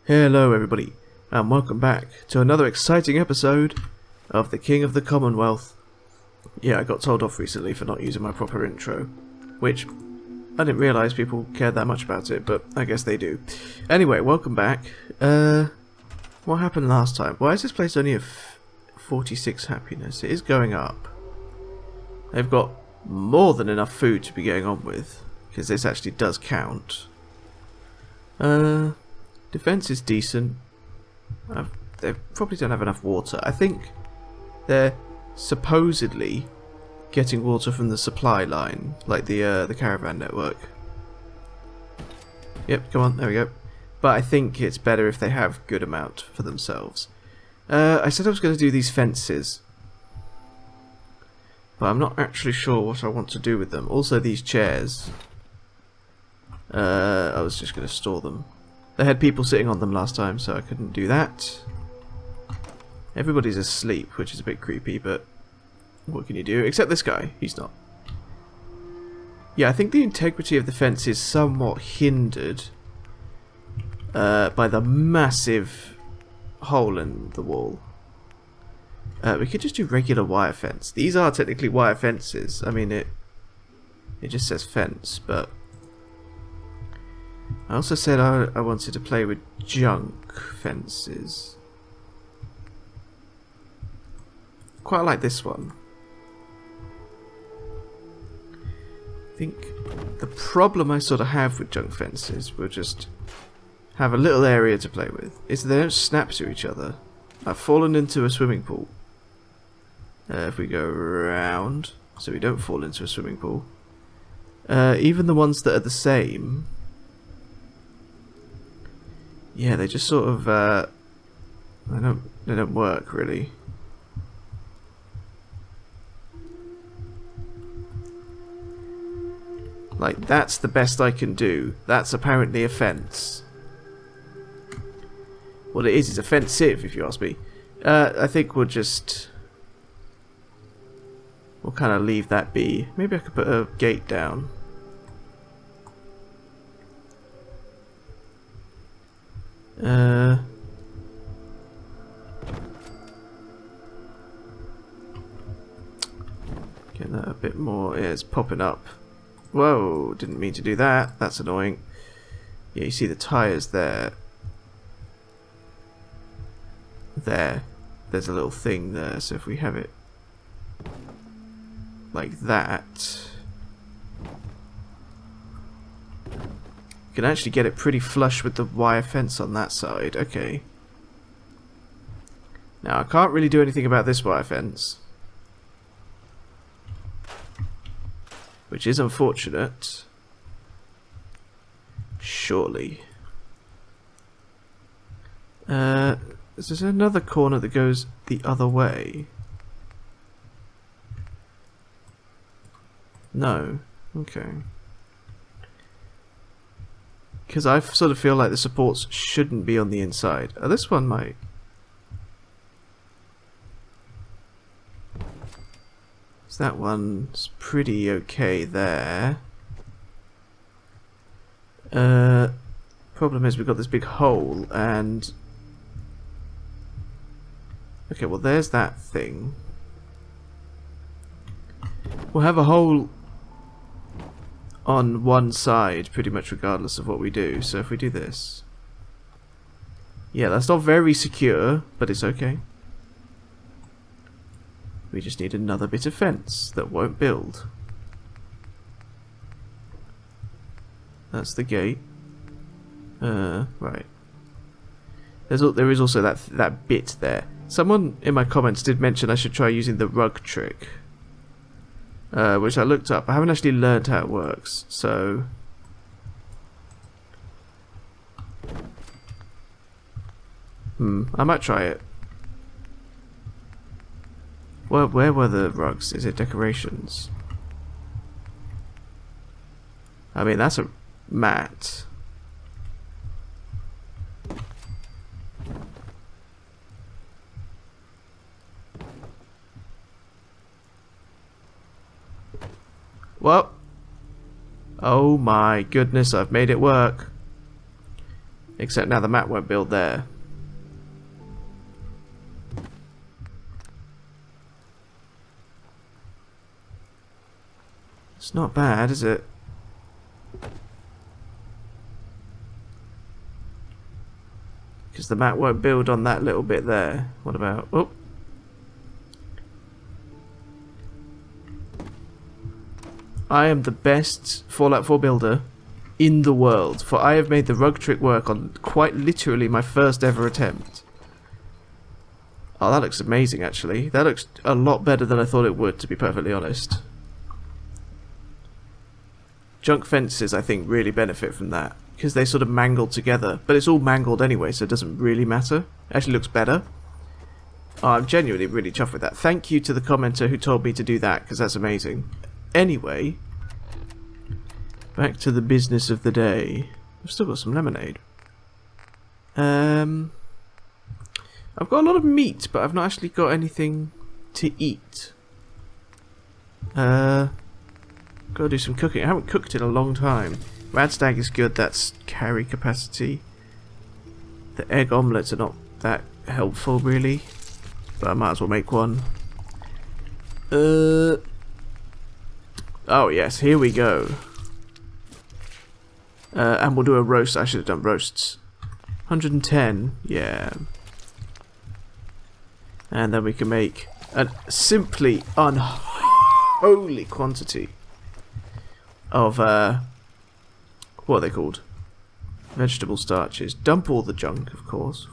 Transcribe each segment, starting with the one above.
Hello everybody, and welcome back to another exciting episode of the King of the Commonwealth. Yeah, I got told off recently for not using my proper intro, which I didn't realise people cared that much about it, but I guess they do. Anyway, welcome back. What happened last time? Why is this place only a 46 happiness? It is going up. They've got more than enough food to be going on with, because this actually does count. Defense is decent. They probably don't have enough water. I think they're supposedly getting water from the supply line, like the caravan network. Yep, come on, there we go. But I think it's better if they have good amount for themselves. I said I was going to do these fences, but I'm not actually sure what I want to do with them. Also, these chairs. I was just going to store them. They had people sitting on them last time, so I couldn't do that. Everybody's asleep, which is a bit creepy, but what can you do? Except this guy, he's not. Yeah, I think the integrity of the fence is somewhat hindered by the massive hole in the wall. We could just do regular wire fence. These are technically wire fences. I mean, it just says fence, but I also said I wanted to play with junk fences. Quite like this one. I think the problem I sort of have with junk fences will just have a little area to play with is they don't snap to each other. I've fallen into a swimming pool. If we go around, so we don't fall into a swimming pool. Even the ones that are the same. Yeah, they just sort of they don't work really. Like, that's the best I can do. That's apparently a fence. What it is offensive, if you ask me. I think we'll kind of leave that be. Maybe I could put a gate down. Get that a bit more. Yeah, it's popping up. Whoa, didn't mean to do that. That's annoying. Yeah, you see the tyres there. There's a little thing there, so if we have it like that, you can actually get it pretty flush with the wire fence on that side. Okay. Now, I can't really do anything about this wire fence, which is unfortunate. Surely. Is there another corner that goes the other way? No. Okay. Because I sort of feel like the supports shouldn't be on the inside. Oh, this one might. So that one's pretty okay there. Problem is we've got this big hole and... Okay, well there's that thing. We'll have a hole on one side pretty much regardless of what we do. So if we do this... Yeah, that's not very secure, but it's okay. We just need another bit of fence that won't build. That's the gate. Right. There is also that bit there. Someone in my comments did mention I should try using the rug trick, which I looked up. I haven't actually learned how it works, so I might try it. Where were the rugs? Is it decorations? I mean, that's a mat. Well, oh my goodness, I've made it work. Except now the map won't build there. It's not bad, is it? Because the map won't build on that little bit there. What about... Oh! I am the best Fallout 4 builder in the world, for I have made the rug trick work on quite literally my first ever attempt. Oh, that looks amazing, actually. That looks a lot better than I thought it would, to be perfectly honest. Junk fences, I think, really benefit from that, because they sort of mangle together. But it's all mangled anyway, so it doesn't really matter. It actually looks better. Oh, I'm genuinely really chuffed with that. Thank you to the commenter who told me to do that, because that's amazing. Anyway, back to the business of the day. I've still got some lemonade. I've got a lot of meat, but I've not actually got anything to eat. Gotta do some cooking. I haven't cooked in a long time. Radstag is good, that's carry capacity. The egg omelettes are not that helpful, really. But I might as well make one. Oh yes, here we go. And we'll do a roast. I should have done roasts. 110, yeah. And then we can make a simply unholy quantity of, what are they called? Vegetable starches. Dump all the junk, of course.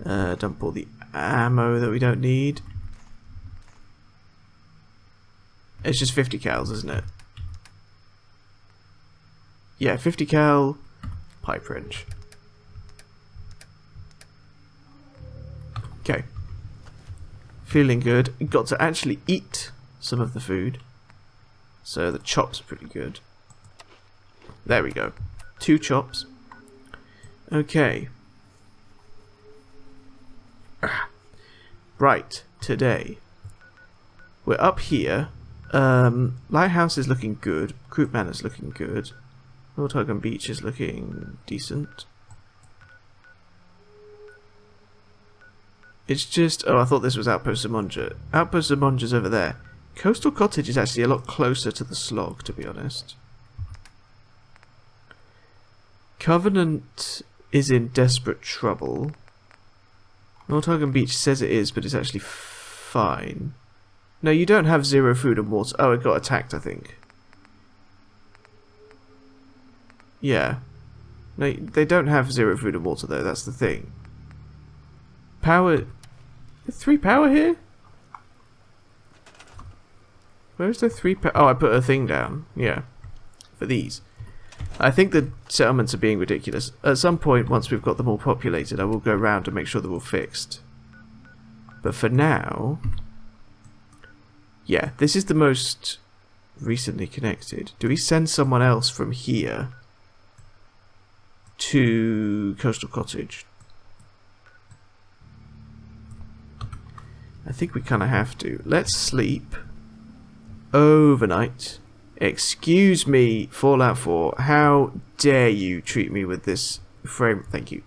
Dump all the ammo that we don't need. It's just 50 cals, isn't it? Yeah, 50 cal pipe wrench. Okay. Feeling good. Got to actually eat some of the food. So the chops are pretty good. There we go. 2 chops. Okay. Right, today. We're up here. Lighthouse is looking good. Croup Manor is looking good. Lord Huggan Beach is looking decent. It's just... Oh, I thought this was Outpost Zamonja. Outpost Zamonja's over there. Coastal Cottage is actually a lot closer to the slog, to be honest. Covenant is in desperate trouble. Lord Huggan Beach says it is, but it's actually fine. No, you don't have 0 food and water. Oh, it got attacked, I think. Yeah. No, they don't have 0 food and water, though. That's the thing. Power... 3 power here? Where's the 3 power? Oh, I put a thing down. Yeah. For these. I think the settlements are being ridiculous. At some point, once we've got them all populated, I will go around and make sure they're all fixed. But for now... Yeah, this is the most recently connected. Do we send someone else from here to Coastal Cottage? I think we kind of have to. Let's sleep overnight. Excuse me, Fallout 4. How dare you treat me with this frame? Thank you.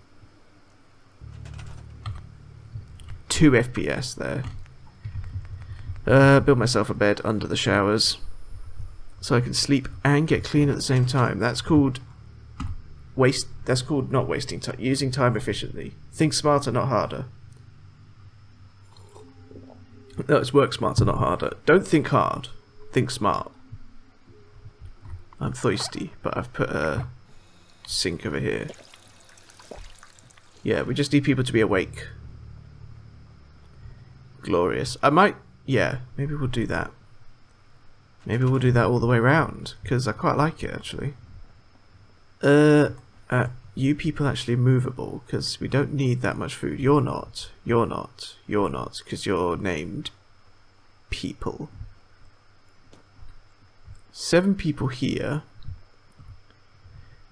2 FPS there. Build myself a bed under the showers so I can sleep and get clean at the same time. That's called That's called not wasting time. Using time efficiently. Think smarter, not harder. No, it's work smarter, not harder. Don't think hard. Think smart. I'm thirsty, but I've put a sink over here. Yeah, we just need people to be awake. Glorious. I might... Yeah, maybe we'll do that. Maybe we'll do that all the way around, because I quite like it, actually. You people actually movable, because we don't need that much food. You're not. You're not. You're not, because you're named people. 7 people here.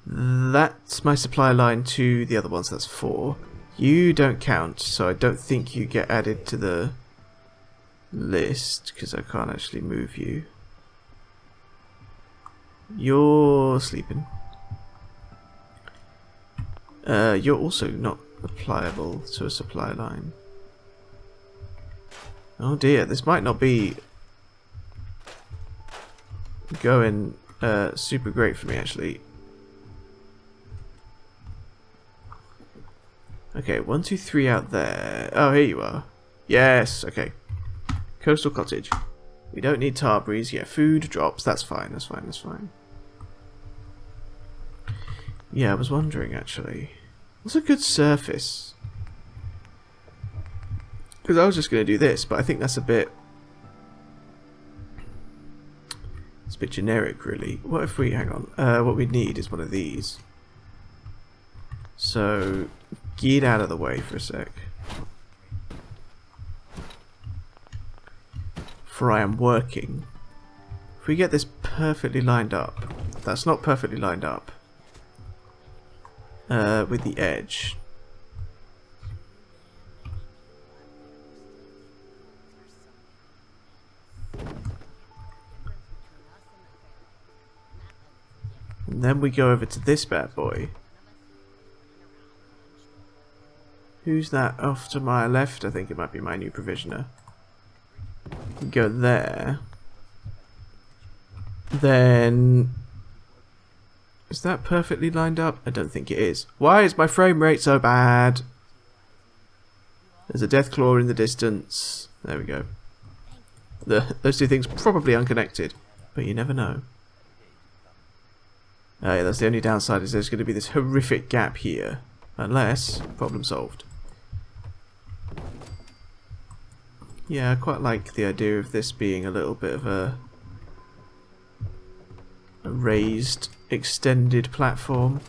That's my supply line to the other ones, that's 4. You don't count, so I don't think you get added to the list, because I can't actually move you. You're sleeping. You're also not applicable to a supply line. Oh dear, this might not be going super great for me actually. Okay, 1, 2, 3 out there. Oh, here you are. Yes, okay. Coastal cottage. We don't need Tarberries. Yeah, food drops. That's fine, that's fine, that's fine. Yeah, I was wondering actually. What's a good surface? Because I was just going to do this, but I think that's a bit... It's a bit generic, really. What if we... Hang on. What we need is one of these. So, get out of the way for a sec. For I am working. If we get this perfectly lined up... That's not perfectly lined up. With the edge. And then we go over to this bad boy. Who's that off to my left? I think it might be my new provisioner. We go there. Then... Is that perfectly lined up? I don't think it is. Why is my frame rate so bad? There's a death claw in the distance. There we go. Those two things probably unconnected, but you never know. Yeah, that's the only downside, is there's going to be this horrific gap here. Unless, problem solved. Yeah, I quite like the idea of this being a little bit of a raised, extended platform.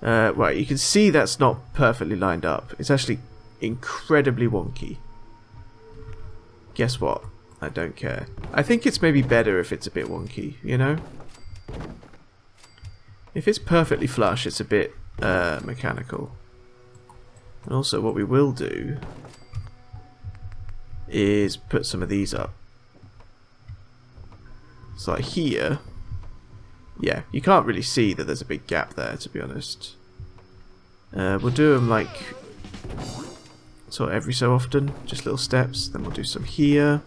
Right, you can see that's not perfectly lined up. It's actually incredibly wonky. Guess what? I don't care. I think it's maybe better if it's a bit wonky, you know? If it's perfectly flush, it's a bit mechanical. And also what we will do is put some of these up. So like here, yeah, you can't really see that there's a big gap there, to be honest. We'll do them like sort of every so often, just little steps. Then we'll do some here,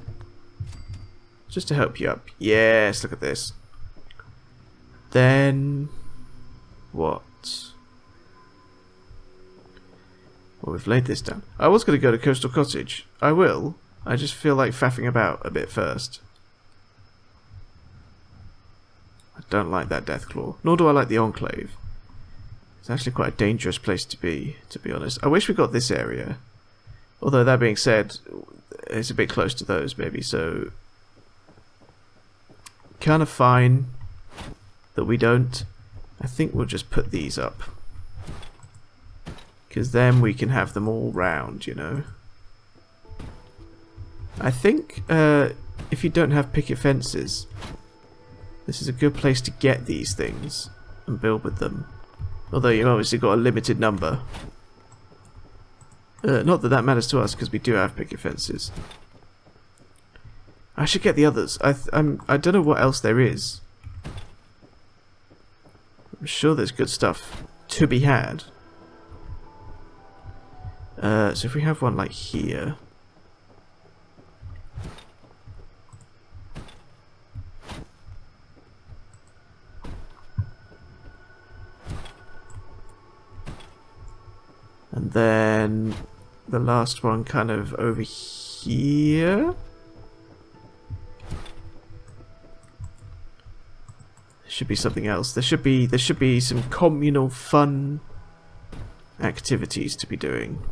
just to help you up. Yes, look at this. Then what? Well, we've laid this down. I was going to go to Coastal Cottage. I will. I just feel like faffing about a bit first. I don't like that Deathclaw. Nor do I like the Enclave. It's actually quite a dangerous place to be honest. I wish we got this area. Although, that being said, it's a bit close to those, maybe, so... Kind of fine that we don't. I think we'll just put these up. Because then we can have them all round, you know. I think if you don't have picket fences, this is a good place to get these things and build with them. Although you've obviously got a limited number. Not that that matters to us because we do have picket fences. I should get the others. I don't know what else there is. I'm sure there's good stuff to be had. So if we have one like here. And then the last one kind of over here. There should be something else. There should be some communal fun activities to be doing.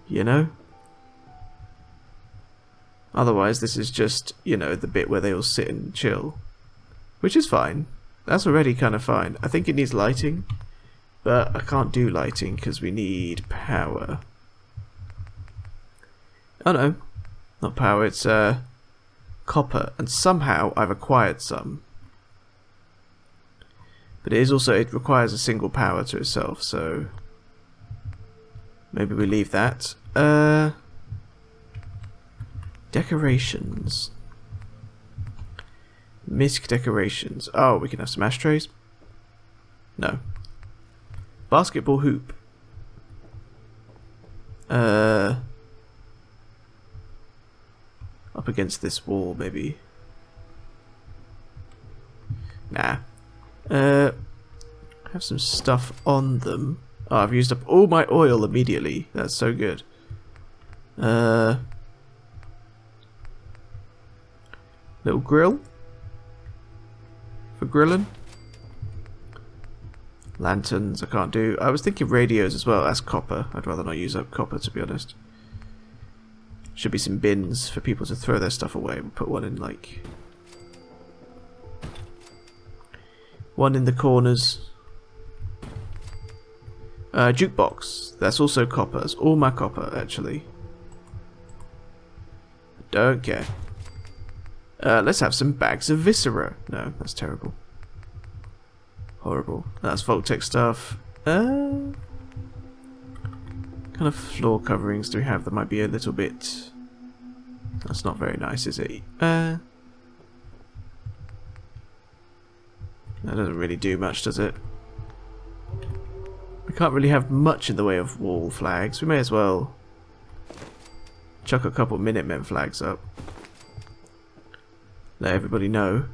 You know? Otherwise this is just, you know, the bit where they all sit and chill. Which is fine. That's already kind of fine. I think it needs lighting. But I can't do lighting because we need power. Oh no. Not power, it's copper. And somehow I've acquired some. But it is also, it requires a single power to itself, so... Maybe we leave that. Decorations. Misc decorations. Oh, we can have some ashtrays. No. Basketball hoop. Up against this wall, maybe. Nah. Have some stuff on them. Oh, I've used up all my oil immediately. That's so good. Little grill for grilling. Lanterns I can't do. I was thinking radios as well. That's copper. I'd rather not use up copper, to be honest. Should be some bins for people to throw their stuff away. We'll put one in, like, one in the corners. Jukebox. That's also copper. It's all my copper, actually. Don't care. Let's have some bags of viscera. No, that's terrible. Horrible. That's Voltec stuff. Kind of floor coverings do we have that might be a little bit... That's not very nice, is it? That doesn't really do much, does it? We can't really have much in the way of wall flags. We may as well chuck a couple Minutemen flags up. Let everybody know.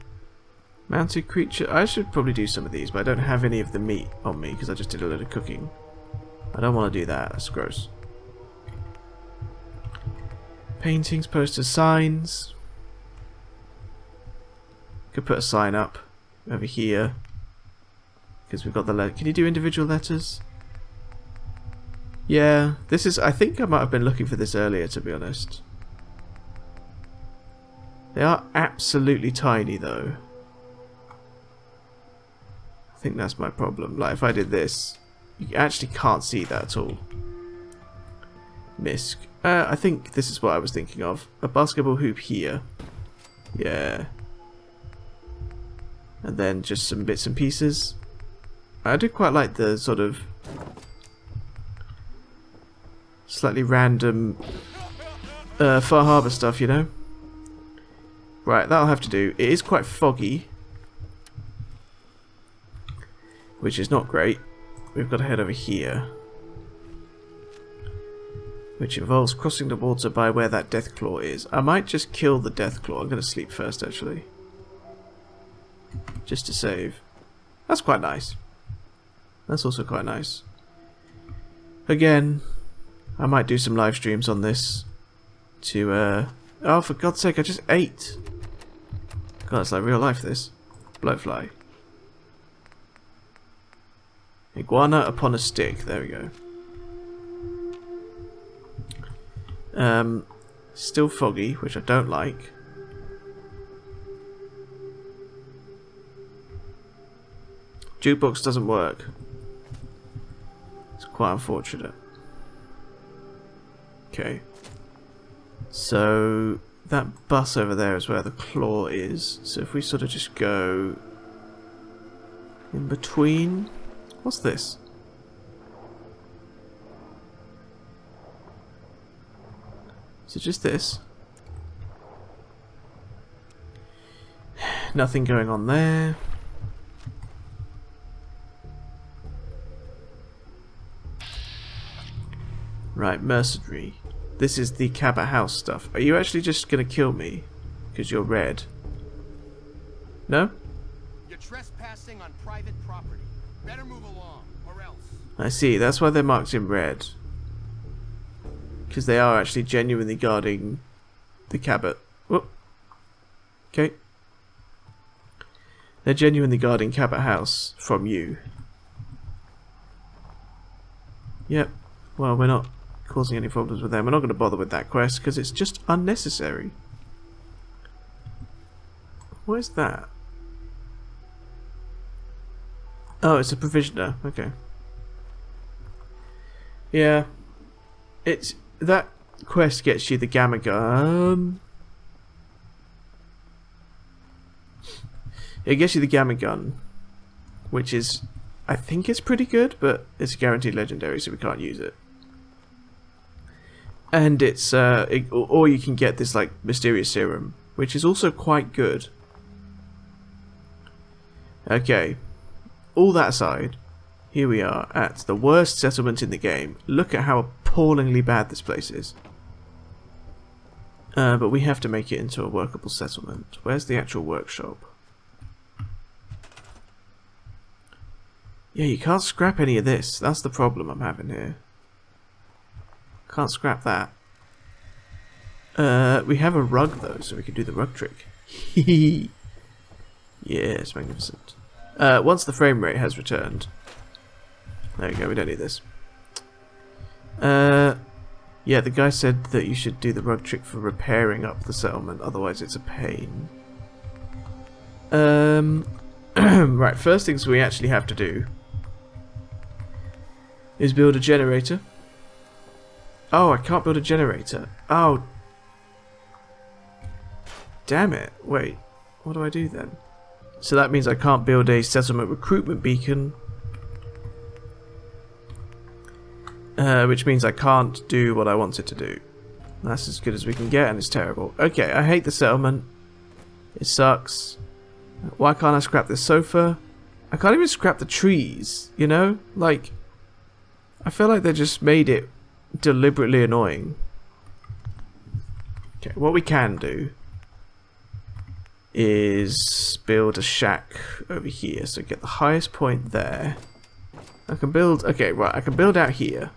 Mounted creature. I should probably do some of these, but I don't have any of the meat on me because I just did a load of cooking. I don't want to do that. That's gross. Paintings, posters, signs. Could put a sign up over here because we've got the letter. Can you do individual letters? Yeah, this is. I think I might have been looking for this earlier, to be honest. They are absolutely tiny, though. I think that's my problem. Like, if I did this, you actually can't see that at all. Misc. I think this is what I was thinking of. A basketball hoop here. Yeah. And then just some bits and pieces. I do quite like the sort of slightly random Far Harbour stuff, you know? Right, that'll have to do. It is quite foggy, which is not great. We've got to head over here, which involves crossing the water by where that Deathclaw is. I might just kill the Deathclaw. I'm going to sleep first, actually, just to save. That's quite nice. That's also quite nice. Again, I might do some live streams on this to oh, for God's sake, I just ate. God, it's like real life, this. Blowfly. Iguana upon a stick. There we go. Still foggy, which I don't like. Jukebox doesn't work. It's quite unfortunate. Okay. So that bus over there is where the claw is. So if we sort of just go in between. What's this? Is it just this? Nothing going on there. Right, mercenary. This is the Cabot House stuff. Are you actually just gonna kill me because you're red? No? You're trespassing on private property. Better move along, or else. I see. That's why they're marked in red. Because they are actually genuinely guarding the Cabot. Whoop. Okay. They're genuinely guarding Cabot House from you. Yep. Well, we're not causing any problems with them. We're not going to bother with that quest because it's just unnecessary. Where's that? Oh, it's a provisioner. Okay. Yeah. It's that quest gets you the gamma gun. It gets you the gamma gun, which is, I think it's pretty good, but it's a guaranteed legendary, so we can't use it. And it's or you can get this like mysterious serum, which is also quite good. Okay. All that aside, here we are at the worst settlement in the game. Look at how appallingly bad this place is. But we have to make it into a workable settlement. Where's the actual workshop? Yeah, you can't scrap any of this. That's the problem I'm having here. Can't scrap that. We have a rug though, so we can do the rug trick. Yes, magnificent. Once the frame rate has returned. There we go, we don't need this. Yeah, the guy said that you should do the rug trick for repairing up the settlement, otherwise it's a pain. Right, first things we actually have to do is build a generator. Oh, I can't build a generator. Oh. Damn it. Wait, what do I do then? So that means I can't build a settlement recruitment beacon. Which means I can't do what I wanted to do. That's as good as we can get, and it's terrible. Okay, I hate the settlement. It sucks. Why can't I scrap this sofa? I can't even scrap the trees, you know? Like, I feel like they just made it deliberately annoying. Okay, what we can do is build a shack over here. So get the highest point there. I can build... Okay, right, I can build out here.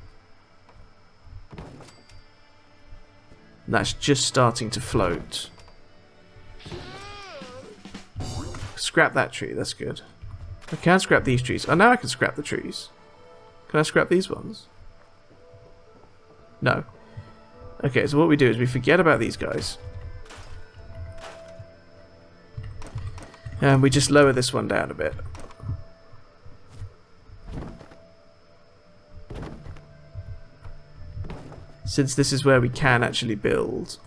That's just starting to float. Scrap that tree, that's good. I can scrap these trees. Oh, now I can scrap the trees. Can I scrap these ones? No. Okay, so what we do is we forget about these guys. And we just lower this one down a bit. Since this is where we can actually build.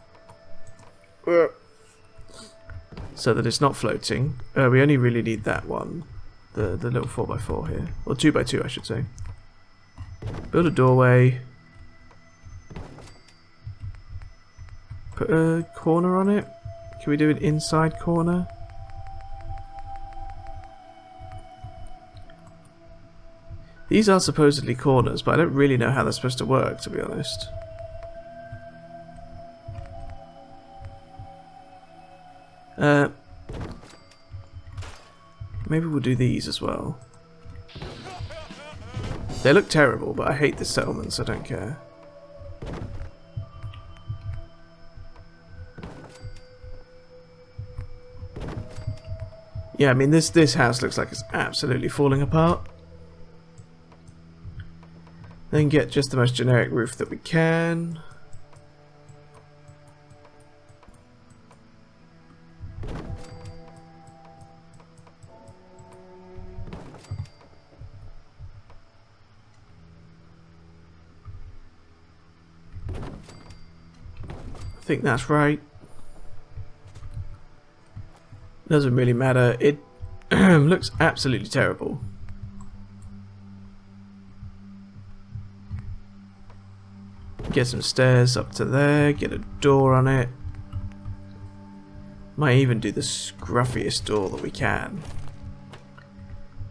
So that it's not floating. We only really need that one. The little 4x4 here. Or 2x2 I should say. Build a doorway. Put a corner on it. Can we do an inside corner? These are supposedly corners, but I don't really know how they're supposed to work, to be honest. Maybe we'll do these as well. They look terrible, but I hate the settlement, so I don't care. Yeah, I mean this house looks like it's absolutely falling apart. Then get just the most generic roof that we can. I think that's right. Doesn't really matter. It looks absolutely terrible. Get some stairs up to there, get a door on it. Might even do the scruffiest door that we can.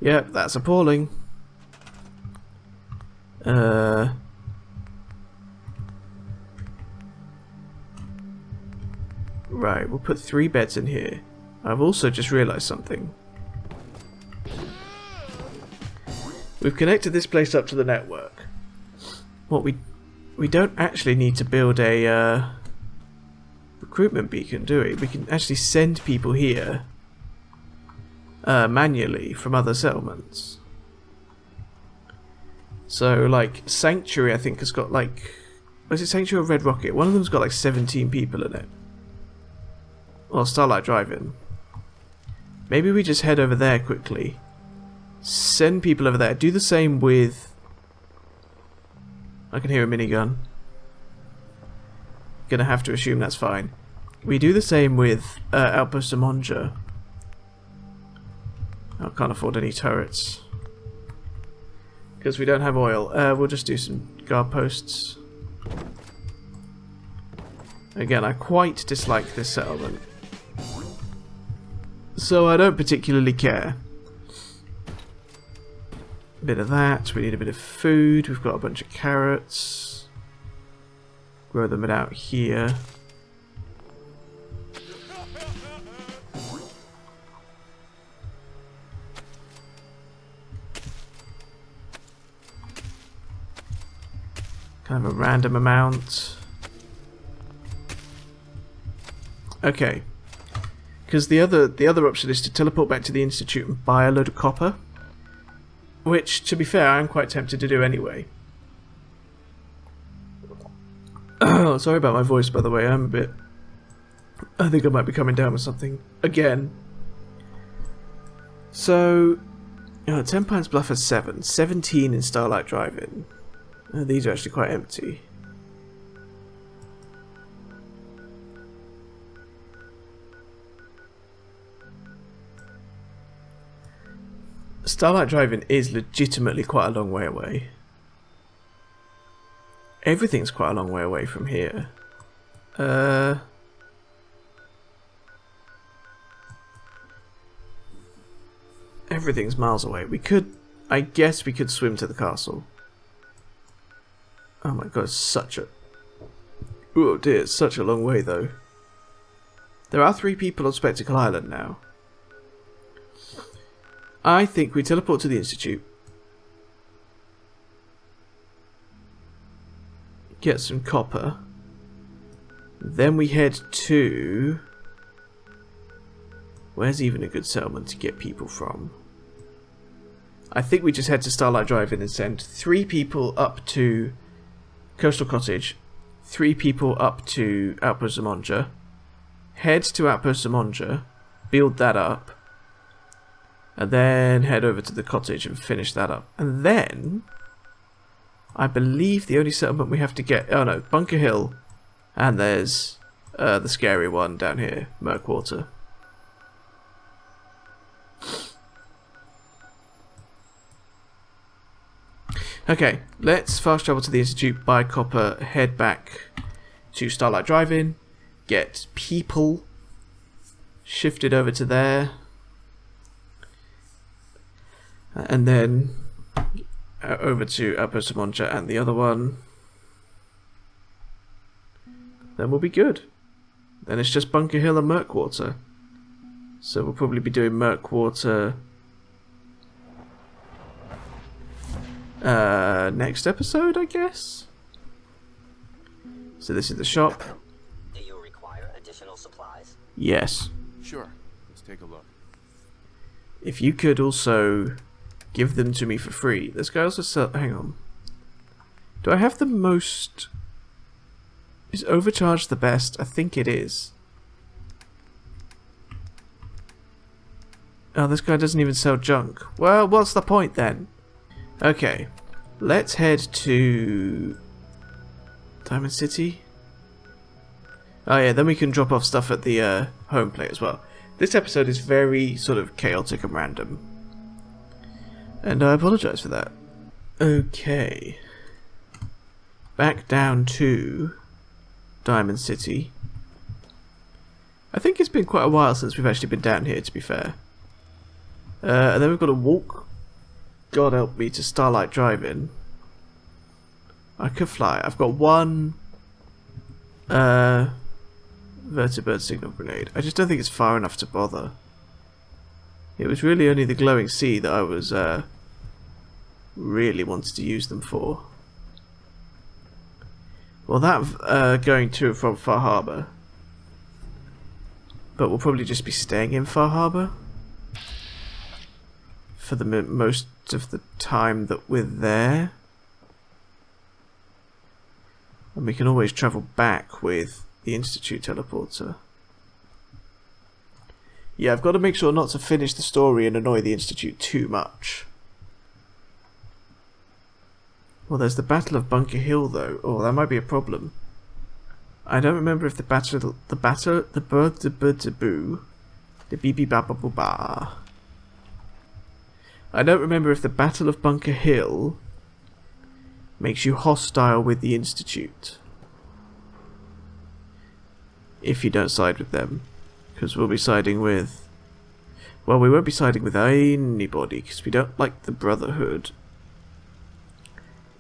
Yep, that's appalling. Right, we'll put 3 beds in here. I've also just realised something. We've connected this place up to the network. What we don't actually need to build a recruitment beacon, do we? We can actually send people here manually from other settlements. So, like, Sanctuary, I think, has got, like... Was it Sanctuary or Red Rocket? One of them's got, like, 17 people in it. Or Starlight Drive-In. Maybe we just head over there quickly. Send people over there. Do the same with... I can hear a minigun. Gonna have to assume that's fine. We do the same with Outpost Amonja. I can't afford any turrets. Because we don't have oil. We'll just do some guard posts. Again, I quite dislike this settlement. So I don't particularly care. bit of that. We need a bit of food. We've got a bunch of carrots. Grow them out here. Kind of a random amount. Okay. Because the other option is to teleport back to the Institute and buy a load of copper. Which, to be fair, I'm quite tempted to do anyway. Oh, sorry about my voice, by the way. I think I might be coming down with something again. So, 10 Pines Bluff has 7. 17 in Starlight Drive-In. These are actually quite empty. Starlight Drive-In is legitimately quite a long way away. Everything's quite a long way away from here. Everything's miles away. I guess we could swim to the castle. Oh my god, it's such a... Oh dear, it's such a long way though. There are 3 people on Spectacle Island now. I think we teleport to the Institute. Get some copper. Then we head to... Where's even a good settlement to get people from? I think we just head to Starlight Drive-In and send 3 people up to Coastal Cottage, 3 people up to Outpost Zamonja, head to Outpost Zamonja, build that up, and then head over to the cottage and finish that up. And then, I believe the only settlement we have to get... Oh no, Bunker Hill, and there's the scary one down here, Murkwater. Okay, let's fast travel to the Institute, buy copper, head back to Starlight Drive-In, get people shifted over to there, and then over to Outpost Zamonja and the other one. Then we'll be good. Then it's just Bunker Hill and Murkwater. So we'll probably be doing Murkwater next episode, I guess. So this is the shop. Do you require additional supplies? Yes. Sure. Let's take a look. If you could also give them to me for free. This guy also sell... Hang on. Do I have the most... Is overcharge the best? I think it is. Oh, this guy doesn't even sell junk. Well, what's the point then? Okay. Let's head to... Diamond City? Oh yeah, then we can drop off stuff at the home plate as well. This episode is very sort of chaotic and random. And I apologise for that. Okay. Back down to Diamond City. I think it's been quite a while since we've actually been down here, to be fair. And then we've got to walk, God help me, to Starlight Drive-In. I could fly. I've got one vertibird signal grenade. I just don't think it's far enough to bother. It was really only the glowing sea that I was really wanted to use them for. Well, that going to and from Far Harbour. But we'll probably just be staying in Far Harbour for the most of the time that we're there. And we can always travel back with the Institute teleporter. Yeah, I've got to make sure not to finish the story and annoy the Institute too much. Well, there's the Battle of Bunker Hill, though. Oh, that might be a problem. I don't remember if the I don't remember if the Battle of Bunker Hill makes you hostile with the Institute. If you don't side with them. Because we'll be siding with... Well, we won't be siding with anybody, because we don't like the Brotherhood.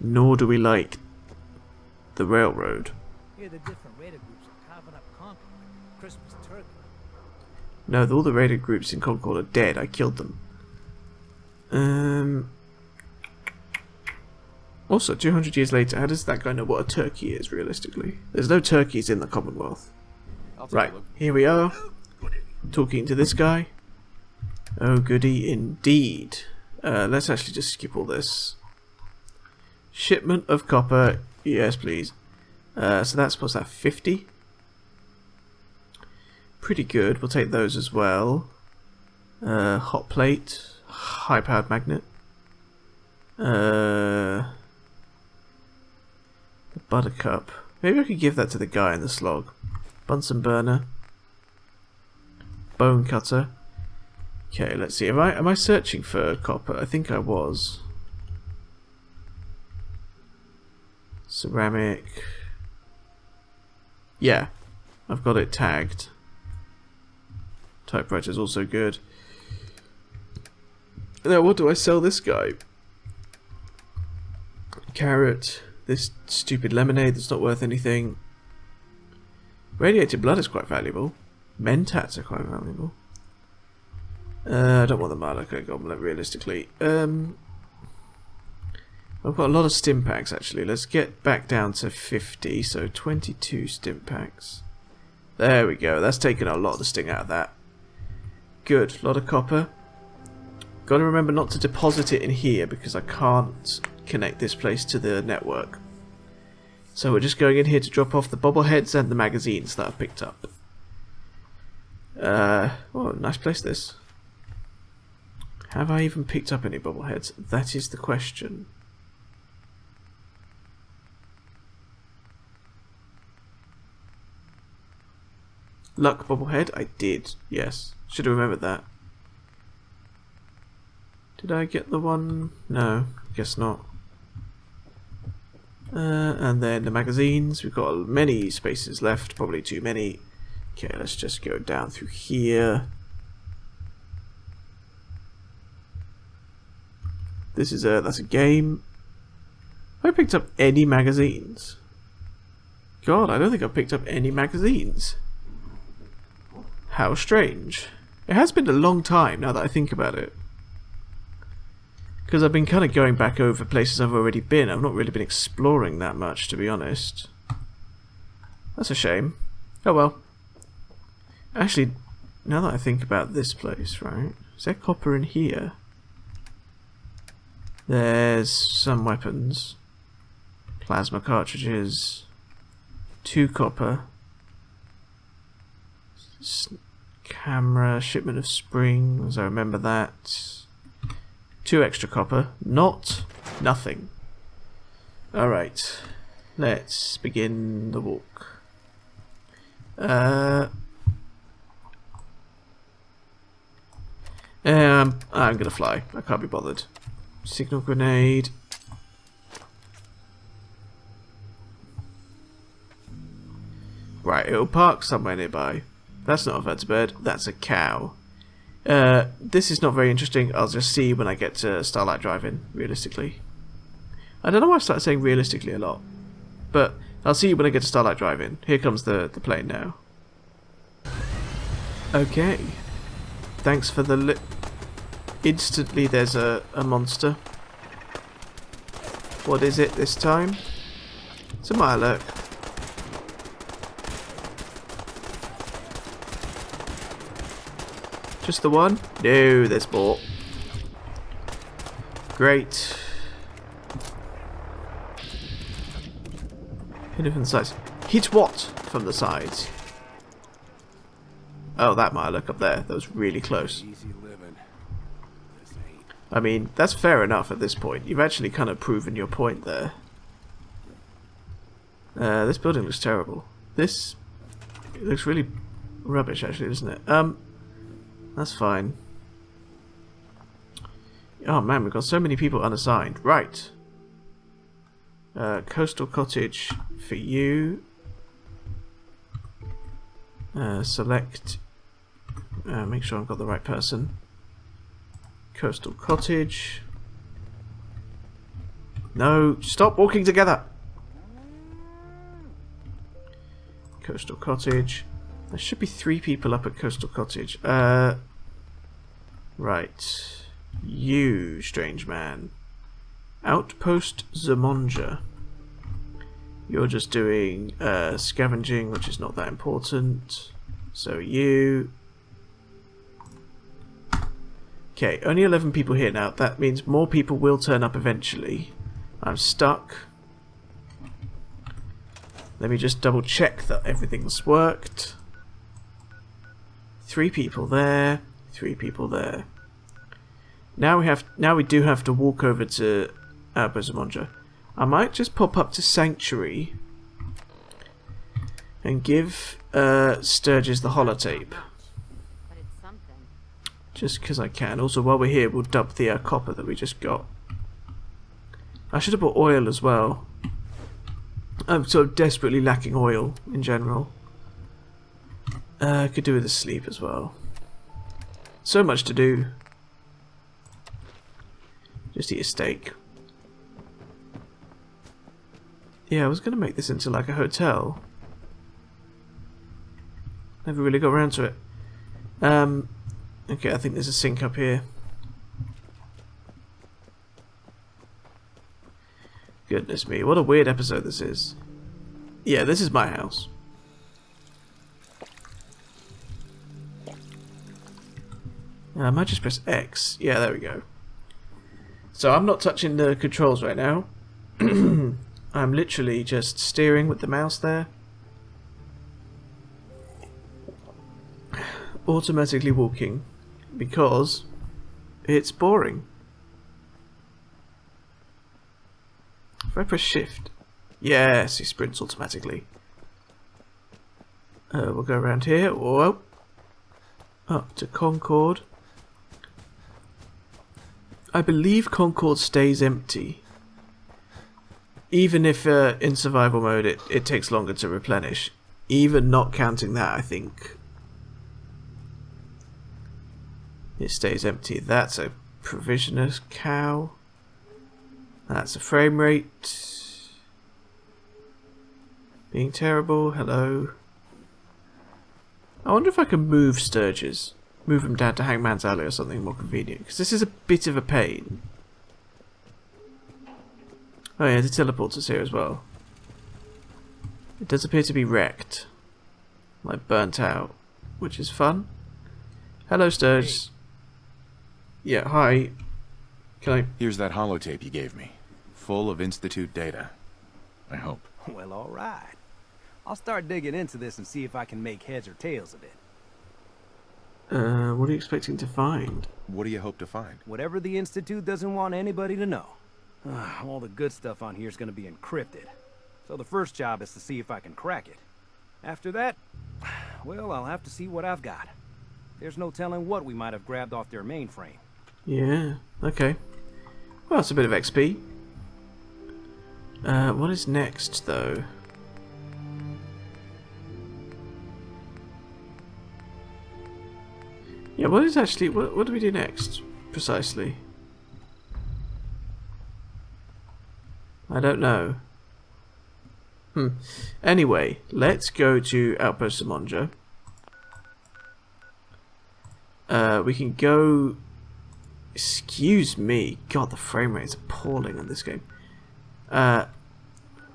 Nor do we like the railroad. Here the different raider groups are carving up Concord like Christmas turkey. No, all the raider groups in Concord are dead. I killed them. Also, 200 years later, how does that guy know what a turkey is, realistically? There's no turkeys in the Commonwealth. Right, here we are. Talking to this guy. Oh, goody indeed. Let's actually just skip all this. Shipment of copper. Yes, please. So that's, what's that, 50? Pretty good. We'll take those as well. Hot plate. High-powered magnet. The buttercup. Maybe I could give that to the guy in the slog. Bunsen burner. Bone cutter. Okay, let's see. Am I searching for copper? I think I was. Ceramic. Yeah, I've got it tagged. Typewriter's also good. Now, what do I sell this guy? Carrot. This stupid lemonade that's not worth anything. Radiated blood is quite valuable. Mentats are quite valuable. I don't want the Malaka goblet, realistically. I've got a lot of stim packs, actually. Let's get back down to 50, so 22 stim packs. There we go. That's taken a lot of the sting out of that. Good. A lot of copper. Got to remember not to deposit it in here because I can't connect this place to the network. So we're just going in here to drop off the bobbleheads and the magazines that I've picked up. Oh, nice place this. Have I even picked up any bobbleheads? That is the question. Luck bobblehead? I did, yes. Should have remembered that. Did I get the one? No, guess not. And then the magazines. We've got many spaces left, probably too many. Okay, let's just go down through here. This is that's a game. Have I picked up any magazines? God, I don't think I've picked up any magazines. How strange. It has been a long time now that I think about it. Because I've been kind of going back over places I've already been. I've not really been exploring that much, to be honest. That's a shame. Oh well. Actually, now that I think about this place, right? Is there copper in here? There's some weapons. Plasma cartridges. 2 copper. Camera, shipment of springs, I remember that. 2 extra copper. Nothing. Alright. Let's begin the walk. I'm gonna fly. I can't be bothered. Signal grenade. Right, it'll park somewhere nearby. That's not a vertebrate, that's a cow. This is not very interesting. I'll just see when I get to Starlight Drive-In, realistically. I don't know why I started saying realistically a lot. But I'll see you when I get to Starlight Drive-In. Here comes the plane now. Okay. Thanks for the instantly there's a monster. What is it this time? It's a Mirelurk. Just the one? No, there's more. Great. Hit it from the sides. Hit what from the sides? Oh, that Mirelurk up there. That was really close. I mean, that's fair enough at this point. You've actually kind of proven your point there. This building looks terrible. It looks really rubbish, actually, doesn't it? That's fine. Oh man, we've got so many people unassigned. Right. Coastal cottage for you. Select. Make sure I've got the right person. Coastal cottage. No, stop walking together. Coastal Cottage. There should be 3 people up at Coastal Cottage. Right. You, strange man. Outpost Zamonja. You're just doing scavenging, which is not that important. So you... Okay, only 11 people here now. That means more people will turn up eventually. I'm stuck. Let me just double check that everything's worked. 3 people there. 3 people there. Now we do have to walk over to Outpost Zamonja. I might just pop up to Sanctuary and give Sturgis the holotape. But it's something. Just because I can. Also, while we're here, we'll dump the copper that we just got. I should have bought oil as well. I'm so desperately lacking oil in general. Could do with a sleep as well. So much to do. Just eat a steak. Yeah, I was going to make this into like a hotel. Never really got around to it. Okay, I think there's a sink up here. Goodness me, what a weird episode this is. Yeah, this is my house. I might just press X. Yeah, there we go. So I'm not touching the controls right now. I'm literally just steering with the mouse there. Automatically walking. Because it's boring. If I press shift. Yes, he sprints automatically. We'll go around here. Whoa. Up to Concord. I believe Concord stays empty. Even if in survival mode it takes longer to replenish. Even not counting that, I think it stays empty. That's a provisioner's cow. That's a frame rate. Being terrible. Hello. I wonder if I can move Sturgis. Move him down to Hangman's Alley or something more convenient. Because this is a bit of a pain. Oh yeah, the teleports us here as well. It does appear to be wrecked. Like burnt out. Which is fun. Hello Sturgis. Yeah, hi. Can I... Here's that holotape you gave me. Full of Institute data. I hope. Well, all right. I'll start digging into this and see if I can make heads or tails of it. What are you expecting to find? What do you hope to find? Whatever the Institute doesn't want anybody to know. All the good stuff on here is going to be encrypted. So the first job is to see if I can crack it. After that, well, I'll have to see what I've got. There's no telling what we might have grabbed off their mainframe. Yeah, okay. Well, that's a bit of XP. What is next, though? Yeah, what is actually... What do we do next, precisely? I don't know. Anyway, let's go to Outpost Zamonja. We can go... Excuse me. God, the frame rate is appalling on this game.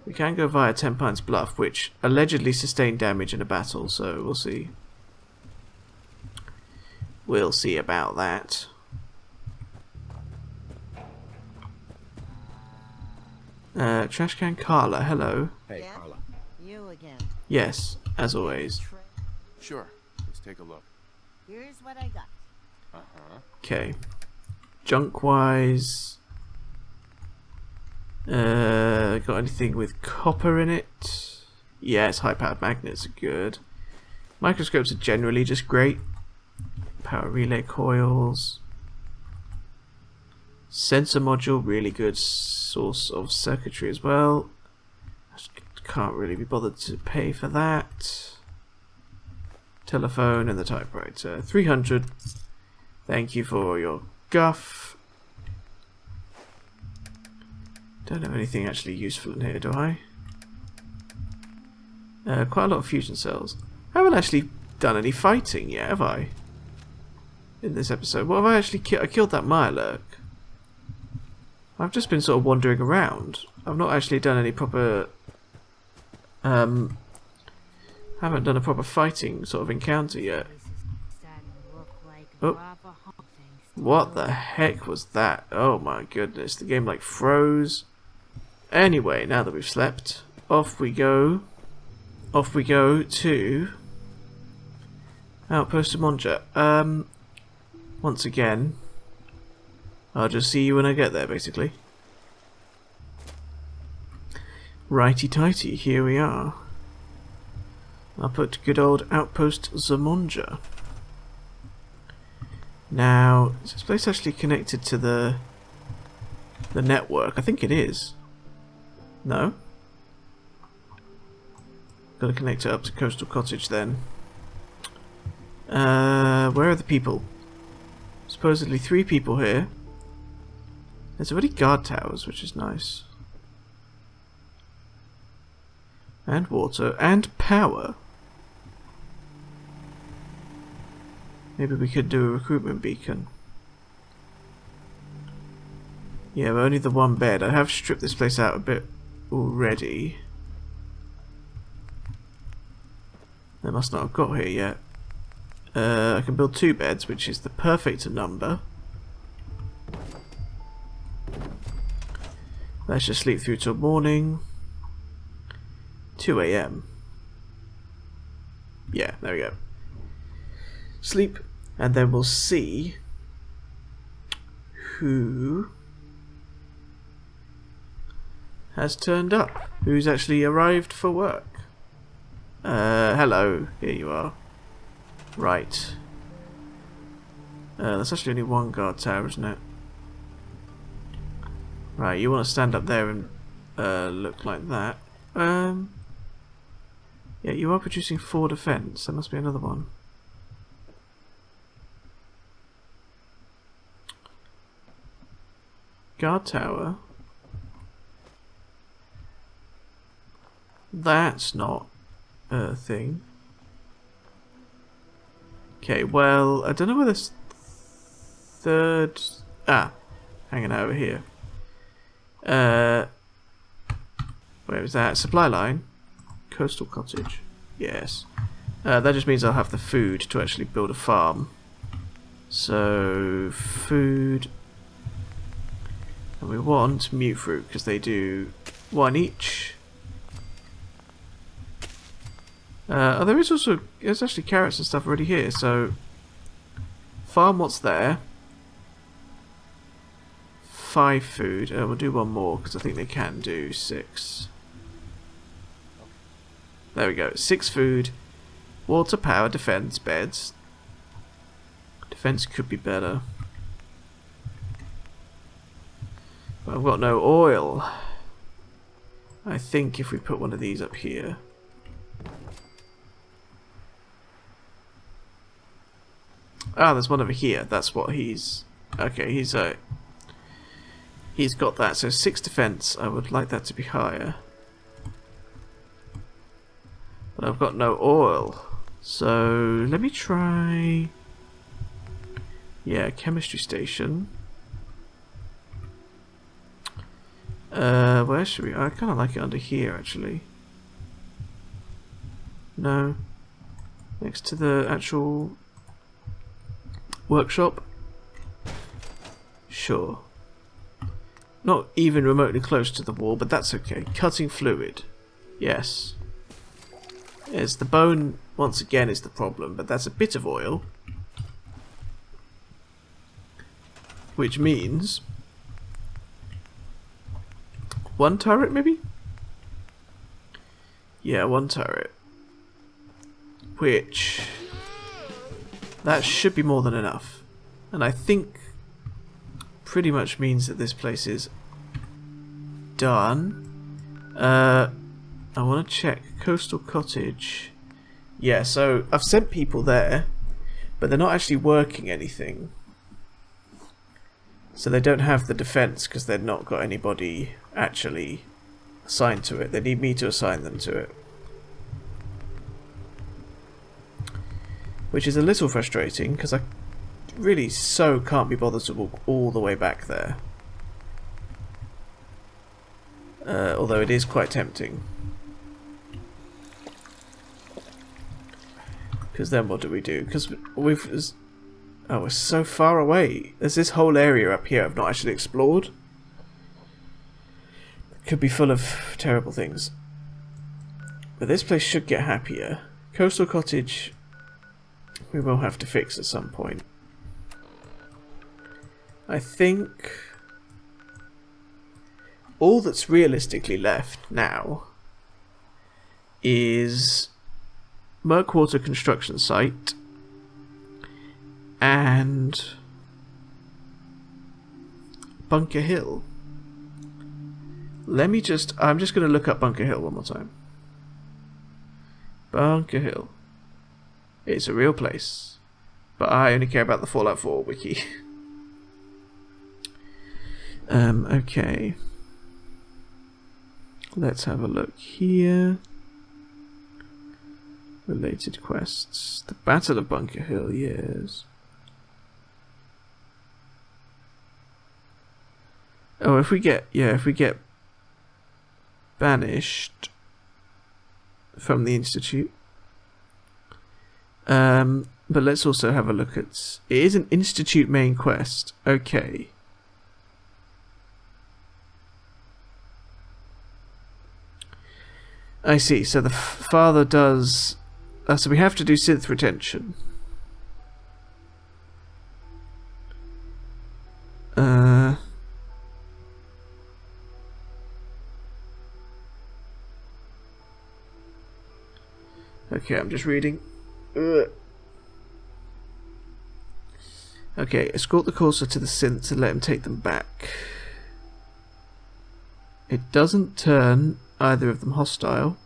We can go via 10 Pines Bluff, which allegedly sustained damage in a battle, so we'll see. We'll see about that. Trash Can Carla, hello. Hey, Yeah? Carla. You again. Yes, as always. Sure. Let's take a look. Here's what I got. Uh-huh. Okay. Junk-wise... got anything with copper in it? Yes, high-powered magnets are good. Microscopes are generally just great. Power relay coils. Sensor module, really good source of circuitry as well. Can't really be bothered to pay for that. Telephone and the typewriter. 300. Thank you for your guff. Don't have anything actually useful in here, do I? Quite a lot of fusion cells. I haven't actually done any fighting yet, have I? In this episode. What have I actually killed? I killed that Mirelurk. I've just been sort of wandering around. I've not actually done any proper... haven't done a proper fighting sort of encounter yet. Oh. What the heck was that? Oh my goodness, the game like froze. Anyway, now that we've slept, off we go. Off we go to Outpost Zamonja. Once again, I'll just see you when I get there, basically. Righty-tighty, here we are. I'll put good old Outpost Zamonja. Now, is this place actually connected to the network? I think it is. No? Gotta connect it up to Coastal Cottage then. Where are the people? Supposedly 3 people here. There's already guard towers, which is nice. And water. And power. Maybe we could do a recruitment beacon. Yeah, but only the 1 bed. I have stripped this place out a bit already. They must not have got here yet. I can build 2 beds, which is the perfect number. Let's just sleep through till morning. 2 AM. Yeah, there we go. Sleep, and then we'll see who has turned up, who's actually arrived for work. Hello, here you are. Right. There's actually only 1 guard tower, isn't it? Right, you want to stand up there and look like that. Yeah, you are producing 4 defense. There must be another one. Guard tower. That's not a thing. Okay, well, I don't know where this 3rd... hanging over here. Where is that? Supply line? Coastal Cottage. Yes. That just means I'll have the food to actually build a farm. So, food... And we want mute fruit, because they do 1 each. There's actually carrots and stuff already here, so farm what's there. 5 food. We'll do 1 more because I think they can do 6. There we go. 6 food, water, power, defense, beds. Defense could be better, but I've got no oil. I think if we put one of these up here. Ah, there's one over here. That's what he's... Okay, he's got that. So 6 defense. I would like that to be higher. But I've got no oil. So let me try... Yeah, chemistry station. Where should we... I kind of like it under here, actually. No. Next to the actual... workshop? Sure. Not even remotely close to the wall, but that's okay. Cutting fluid. Yes. Yes, the bone, once again, is the problem, but that's a bit of oil. Which means... 1 turret, maybe? Yeah, 1 turret. Which... that should be more than enough. And I think pretty much means that this place is done. I want to check Coastal Cottage. Yeah, so I've sent people there, but they're not actually working anything. So they don't have the defense because they've not got anybody actually assigned to it. They need me to assign them to it. Which is a little frustrating because I really so can't be bothered to walk all the way back there. Although it is quite tempting. Because then what do we do? Because we've... Oh, we're so far away. There's this whole area up here I've not actually explored. Could be full of terrible things. But this place should get happier. Coastal Cottage we will have to fix at some point. I think all that's realistically left now is Murkwater construction site and Bunker Hill. I'm just going to look up Bunker Hill one more time. Bunker Hill. It's a real place. But I only care about the Fallout 4 wiki. Okay. Let's have a look here. Related quests. The Battle of Bunker Hill, yes. Oh, if we get banished from the Institute. But let's also have a look at... It is an Institute main quest. Okay. I see. So the father does... so we have to do synth retention. Okay, I'm just reading. Okay, escort the Corsair to the synths and let him take them back. It doesn't turn either of them hostile.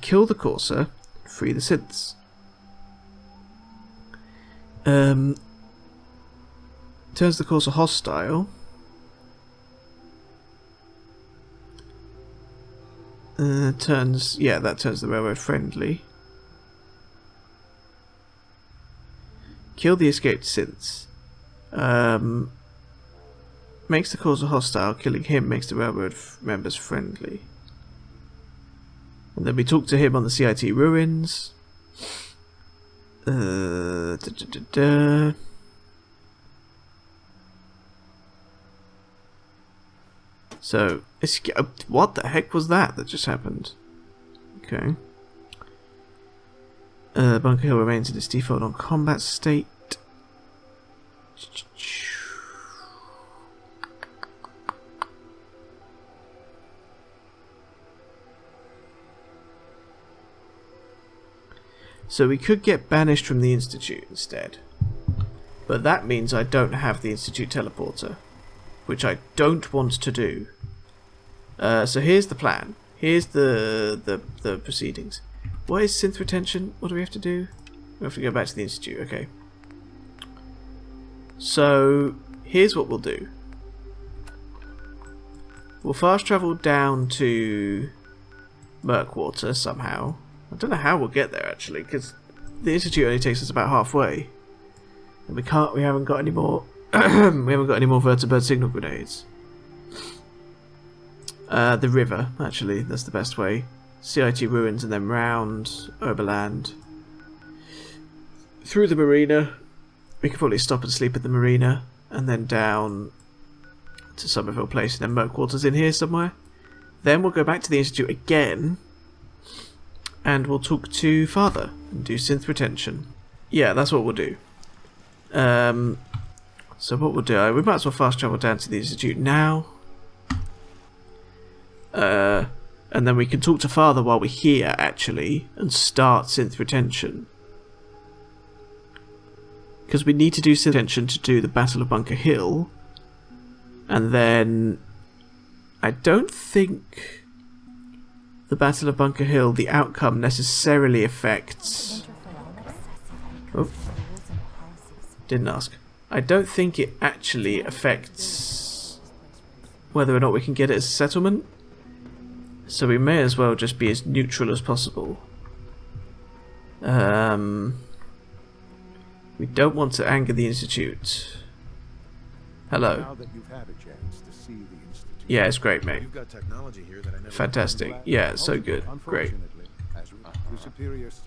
Kill the Corsair, free the synths. Turns the Corsair hostile. That turns the railroad friendly. Kill the escaped synths. Makes the Corsair hostile. Killing him makes the railroad members friendly. And then we talk to him on the CIT ruins. So, what the heck was that just happened? Okay. Bunker Hill remains in its default non-combat state. So we could get banished from the Institute instead. But that means I don't have the Institute teleporter, which I don't want to do. So here's the plan. Here's the proceedings. What is synth retention? What do we have to do? We have to go back to the Institute. Okay. So here's what we'll do. We'll fast travel down to Murkwater somehow. I don't know how we'll get there actually, because the Institute only takes us about halfway, and we haven't got any more. We haven't got any more vertibird signal grenades. The river, actually, that's the best way. CIT ruins and then round Oberland through the marina. We could probably stop and sleep at the marina, and then down to Somerville Place, and then Murkwater's in here somewhere. Then we'll go back to the Institute again, and we'll talk to Father and do synth retention. Yeah, that's what we'll do. So what we'll do, we might as well fast travel down to the Institute now. And then we can talk to Father while we're here, actually, and start synth retention. Because we need to do synth retention to do the Battle of Bunker Hill. And then I don't think the Battle of Bunker Hill, the outcome necessarily affects... Oh, didn't ask. I don't think it actually affects whether or not we can get it as a settlement. So we may as well just be as neutral as possible. We don't want to anger the Institute. Hello. Now that you've had a chance to see the Institute. Yeah, it's great, mate. You've got technology here that I never. Fantastic. Yeah, it's so good. Great. Unfortunately, as your superiors,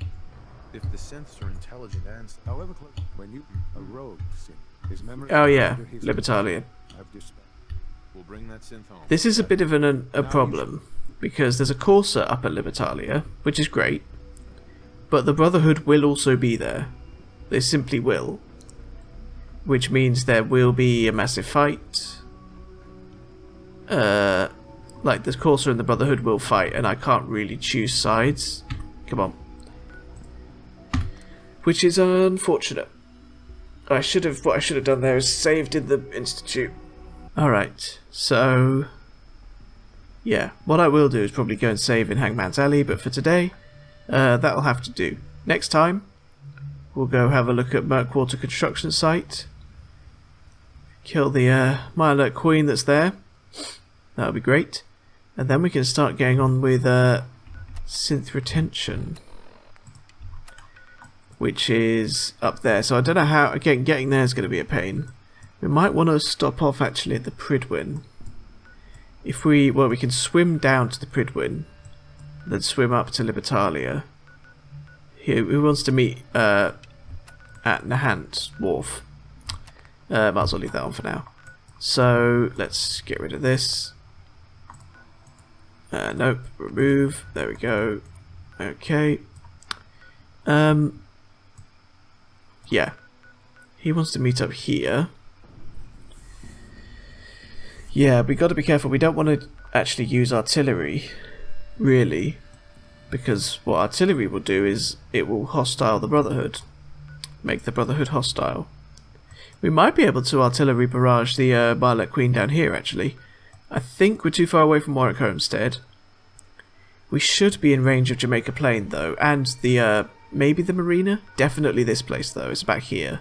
If the synths are intelligent and however, when you a rogue sin, his memory. Oh yeah, under his Libertalia. have dispelled. we'll bring that synth home. This is a bit of a problem, because there's a Corsa up at Libertalia, which is great, but the Brotherhood will also be there. They simply will. Which means there will be a massive fight. Like, the Corsa and the Brotherhood will fight, and I can't really choose sides. Come on. Which is unfortunate. What I should have done there is saved in the Institute. Alright, so yeah, what I will do is probably go and save in Hangman's Alley, but for today, that'll have to do. Next time, we'll go have a look at Murkwater construction site. Kill the Myalert Queen that's there. That'll be great. And then we can start getting on with synth retention, which is up there. So I don't know how, again, getting there is going to be a pain. We might want to stop off actually at the Pridwin. If we, well, we can swim down to the Pridwin, then swim up to Libertalia. Here, who wants to meet at Nahant's Wharf? Might as well leave that on for now. So let's get rid of this. Nope, remove. There we go. Okay. Yeah. He wants to meet up here. Yeah, we got to be careful. We don't want to actually use artillery, really, because what artillery will do is it will hostile the Brotherhood, make the Brotherhood hostile. We might be able to artillery barrage the Myalert Queen down here, actually. I think we're too far away from Warwick Homestead. We should be in range of Jamaica Plain, though, and the maybe the marina. Definitely this place, though. It's back here,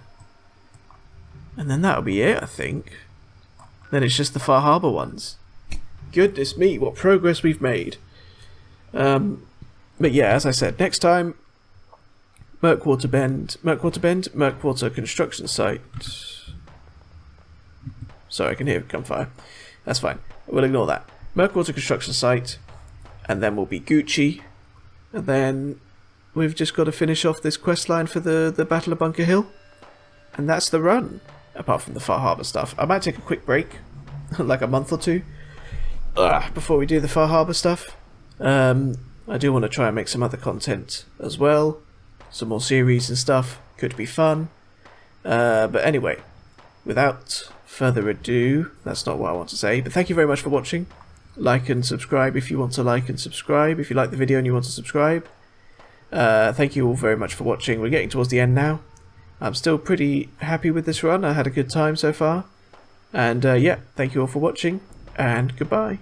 and then that'll be it, I think. Then it's just the Far Harbour ones. Goodness me, what progress we've made. But yeah, as I said, next time, Murkwater construction site. Sorry, I can hear gunfire. That's fine. We'll ignore that. Murkwater construction site, and then we'll be Gucci, and then we've just got to finish off this quest line for the Battle of Bunker Hill, and that's the run. Apart from the Far Harbour stuff, I might take a quick break, like a month or two, before we do the Far Harbour stuff. I do want to try and make some other content as well, some more series and stuff. Could be fun. But anyway, without further ado, that's not what I want to say, but thank you very much for watching. Like and subscribe if you want to like and subscribe, if you like the video and you want to subscribe. Thank you all very much for watching. We're getting towards the end now. I'm still pretty happy with this run. I had a good time so far. And yeah, thank you all for watching, and goodbye.